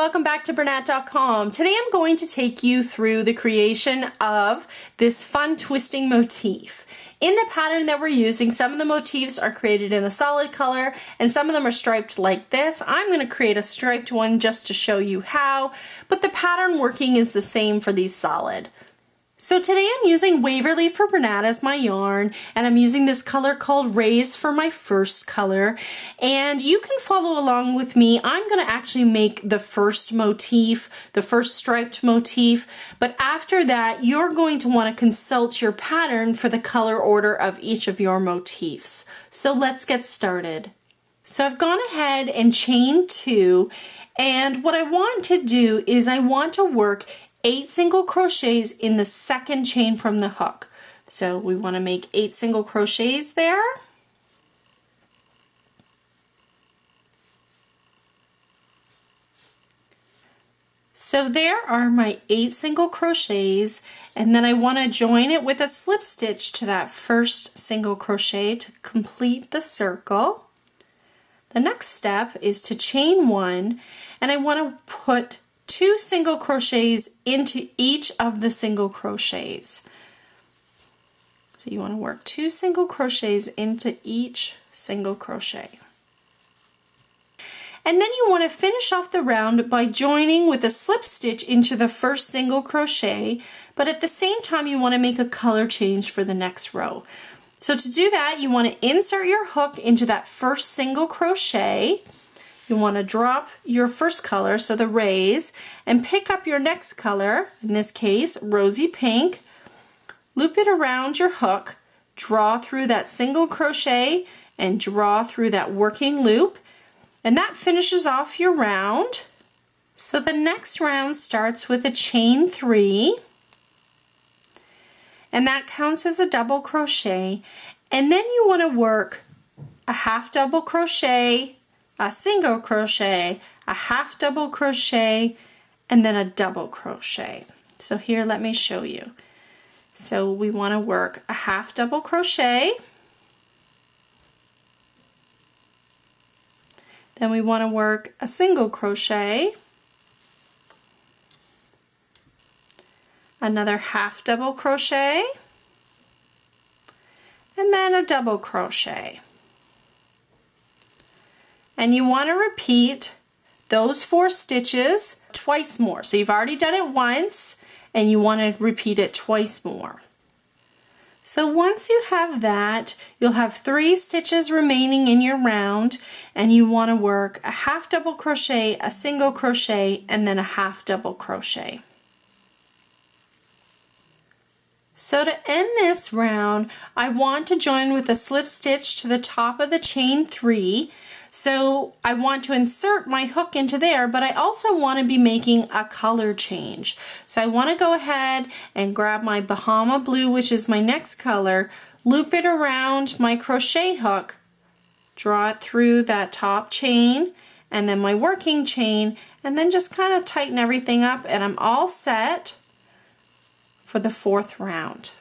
welcome back to Bernat.com. Today I'm going to take you through the creation of this fun twisting motif. In the pattern that we're using, some of the motifs are created in a solid color and some of them are striped like this. I'm going to create a striped one just to show you how, but the pattern working is the same for these solid. So today I'm using Waverly for Bernat as my yarn, and I'm using this color called Raise for my first color, and you can follow along with me. I'm going to actually make the first motif, the first striped motif, but after that you're going to want to consult your pattern for the color order of each of your motifs. So let's get started. So I've gone ahead and chained 2, and what I want to do is I want to work 8 single crochets in the second chain from the hook. So we want to make 8 single crochets there. So there are my 8 single crochets, and then I want to join it with a slip stitch to that first single crochet to complete the circle. The next step is to chain 1, and I want to put 2 single crochets into each of the single crochets. So you want to work 2 single crochets into each single crochet. And then you want to finish off the round by joining with a slip stitch into the first single crochet, but at the same time you want to make a color change for the next row. So to do that, you want to insert your hook into that first single crochet. You want to drop your first color, so the raise, and pick up your next color, in this case rosy pink, loop it around your hook, draw through that single crochet and draw through that working loop, and that finishes off your round. So the next round starts with a chain 3, and that counts as a double crochet, and then you want to work a half double crochet, a single crochet, a half double crochet, and then a double crochet. So here, let me show you. So we want to work a half double crochet, then we want to work a single crochet, another half double crochet, and then a double crochet. And you want to repeat those 4 stitches twice more. So you've already done it once and you want to repeat it twice more. So once you have that, you'll have 3 stitches remaining in your round, and you want to work a half double crochet, a single crochet, and then a half double crochet. So to end this round, I want to join with a slip stitch to the top of the chain 3. So I want to insert my hook into there, but I also want to be making a color change. So I want to go ahead and grab my Bahama Blue, which is my next color, loop it around my crochet hook, draw it through that top chain, and then my working chain, and then just kind of tighten everything up, and I'm all set for the 4th round.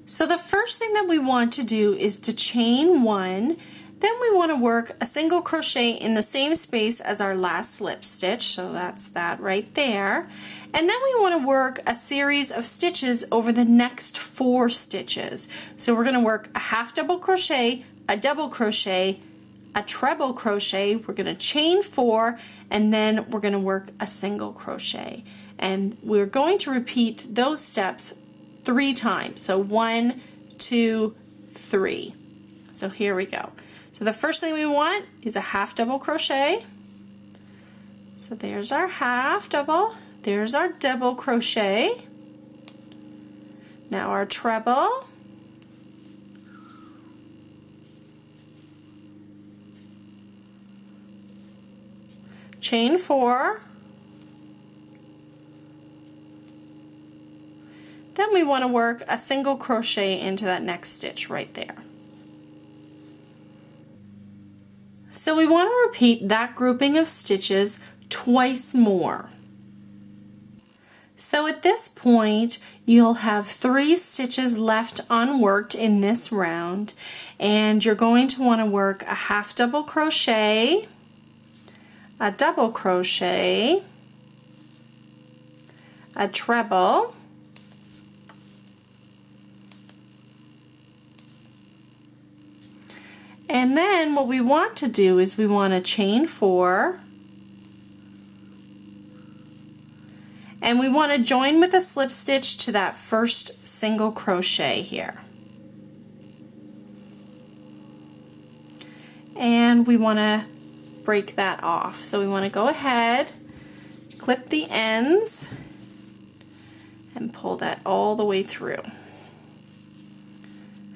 So the first thing that we want to do is to chain 1. Then we want to work a single crochet in the same space as our last slip stitch, so that's that right there. And then we want to work a series of stitches over the next 4 stitches. So we're going to work a half double crochet, a double crochet, a treble crochet, we're going to chain 4, and then we're going to work a single crochet. And we're going to repeat those steps 3 times. So 1, 2, 3. So here we go. So the first thing we want is a half double crochet. So there's our half double, there's our double crochet. Now our treble. Chain 4. Then we want to work a single crochet into that next stitch right there. So we want to repeat that grouping of stitches twice more. So at this point you'll have 3 stitches left unworked in this round, and you're going to want to work a half double crochet, a double crochet, a treble, and then what we want to do is we want to chain 4, and we want to join with a slip stitch to that first single crochet here. And we want to break that off. So we want to go ahead, clip the ends, and pull that all the way through.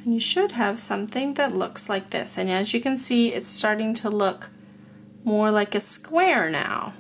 And you should have something that looks like this. And as you can see, it's starting to look more like a square now.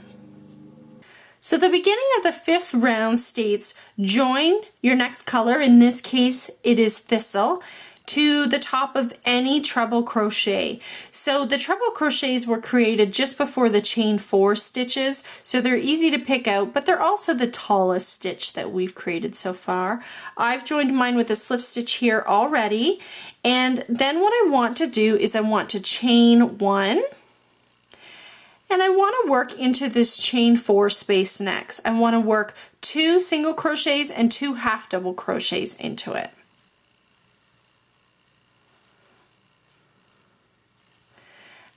So the beginning of the 5th round states, join your next color, in this case it is thistle, to the top of any treble crochet. So the treble crochets were created just before the chain 4 stitches, so they're easy to pick out, but they're also the tallest stitch that we've created so far. I've joined mine with a slip stitch here already, and then what I want to do is I want to chain 1, and I want to work into this chain 4 space next. I want to work 2 single crochets and 2 half double crochets into it.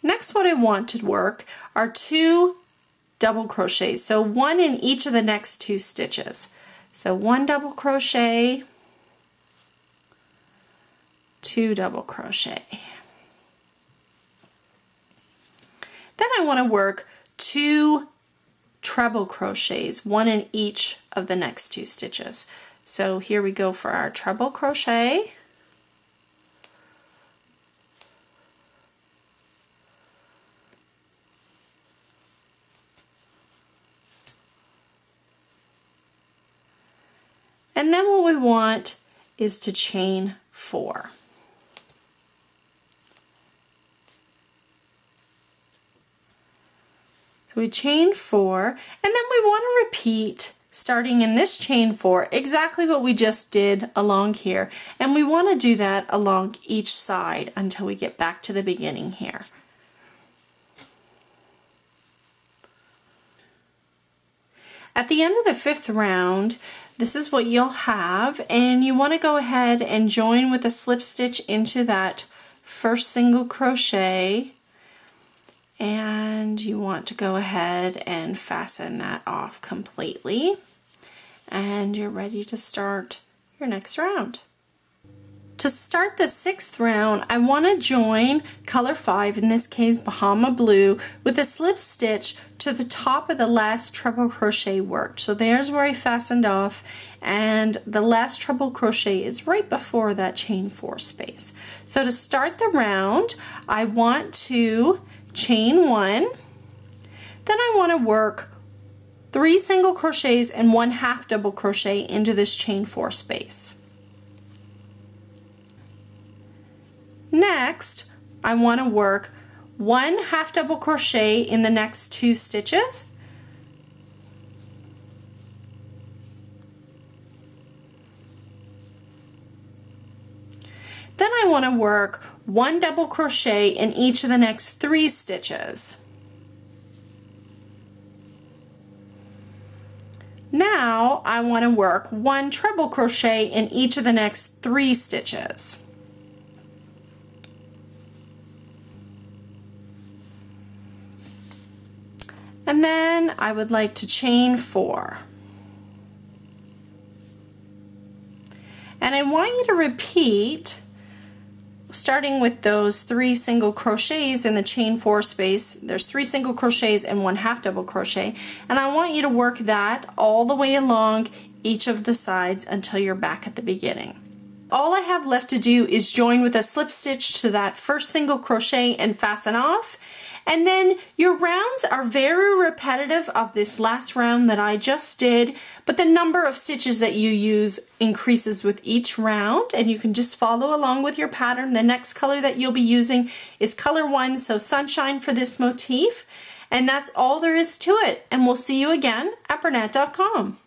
Next, what I want to work are 2 double crochets, so 1 in each of the next 2 stitches. So 1 double crochet, 2 double crochet. Then I want to work 2 treble crochets, 1 in each of the next 2 stitches. So here we go for our treble crochet. And then what we want is to chain 4. So we chain 4, and then we want to repeat, starting in this chain 4, exactly what we just did along here. And we want to do that along each side until we get back to the beginning here. At the end of the 5th round, this is what you'll have, and you want to go ahead and join with a slip stitch into that first single crochet, and you want to go ahead and fasten that off completely, and you're ready to start your next round. To start the 6th round, I want to join color 5, in this case Bahama Blue, with a slip stitch to the top of the last treble crochet worked. So there's where I fastened off, and the last treble crochet is right before that chain 4 space. So to start the round, I want to chain 1, then I want to work 3 single crochets and 1 half double crochet into this chain 4 space. Next, I want to work 1 half double crochet in the next 2 stitches. Then I want to work 1 double crochet in each of the next 3 stitches. Now I want to work 1 treble crochet in each of the next 3 stitches. And then I would like to chain 4. And I want you to repeat, starting with those 3 single crochets in the chain 4 space. There's 3 single crochets and 1 half double crochet, and I want you to work that all the way along each of the sides until you're back at the beginning. All I have left to do is join with a slip stitch to that first single crochet and fasten off. And then your rounds are very repetitive of this last round that I just did, but the number of stitches that you use increases with each round, and you can just follow along with your pattern. The next color that you'll be using is color 1, so Sunshine, for this motif. And that's all there is to it. And we'll see you again at Bernat.com.